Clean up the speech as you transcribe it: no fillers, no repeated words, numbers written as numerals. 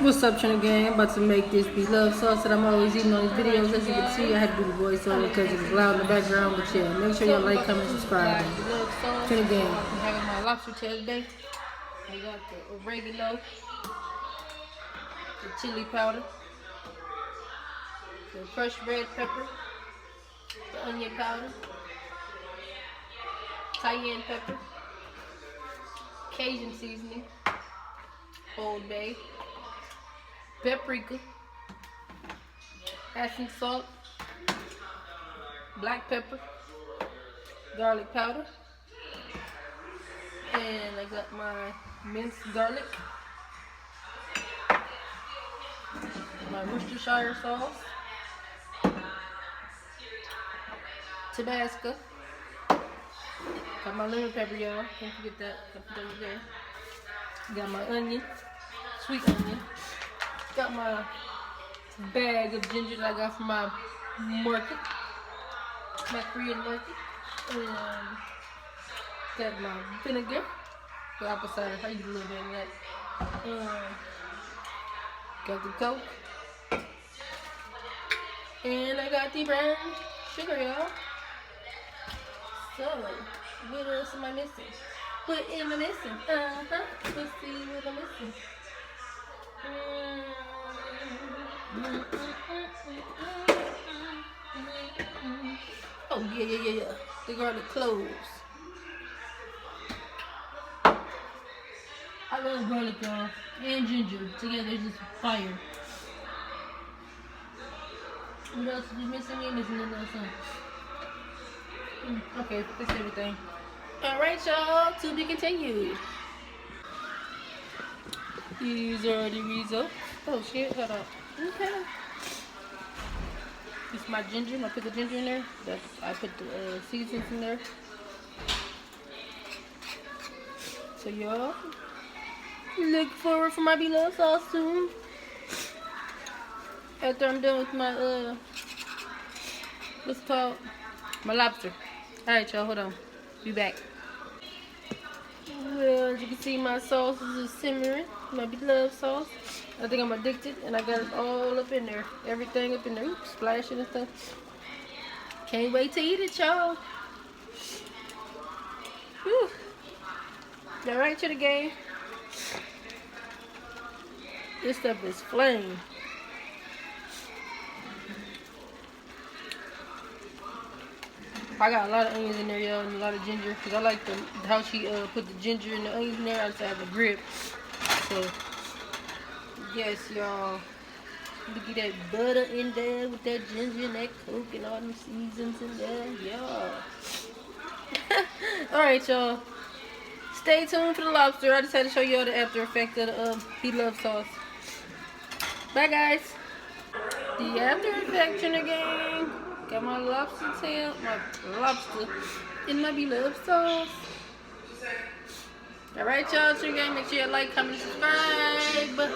What's up, Trinity Gang? I'm about to make this Blove sauce that I'm always eating on these videos. As you can see, I had to do the voiceover because it was loud in the background. But yeah, make sure y'all like, comment, subscribe. Trinity Gang. I'm having my lobster tail today. I got the oregano, the chili powder, the crushed red pepper, the onion powder, cayenne pepper, Cajun seasoning, Old Bay, paprika, Epsom salt, black pepper, garlic powder, and I got my minced garlic, my Worcestershire sauce, Tabasco, got my lemon pepper, y'all, can't forget that, put that in there. Got my onion, sweet onion, got my bag of ginger that I got from my market, my Korean market, and got my vinegar, the apple cider, I use a little bit of that, got the Coke, and I got the brown sugar, y'all. So, what else am I missing? What am I missing? Let's see what I'm missing. Oh, yeah. The garlic cloves. I love garlic, y'all. And ginger. Together, it's just fire. What else is missing? We ain't missing nothing else. Okay, that's everything. Alright, y'all. To be continued. These are the results. Oh, shit. Hold up. Okay. This is my ginger. I put the ginger in there. I put the seasonings in there. So y'all look forward for my Blove sauce soon. After I'm done with my what's it called? My lobster. Alright, y'all, hold on. Be back. Well, as you can see, my sauce is just simmering. My Blove sauce. I think I'm addicted, and I got it all up in there. Everything up in there. Oops, splashing and stuff. Can't wait to eat it, y'all. Alright, to the game. This stuff is flame. I got a lot of onions in there, y'all, and a lot of ginger. Because I like how she put the ginger and the onions in there. I just have a grip. So, yes, y'all. Look at that butter in there with that ginger and that Coke and all them seasons in there. Y'all. Alright, y'all. Stay tuned for the lobster. I just had to show y'all the after effect of the Blove sauce. Bye, guys. The after effect, Trinity Gang. Got my lobster tail, my lobster in my Blove sauce. Alright, y'all. Trinity Gang. Make sure you like, comment, subscribe.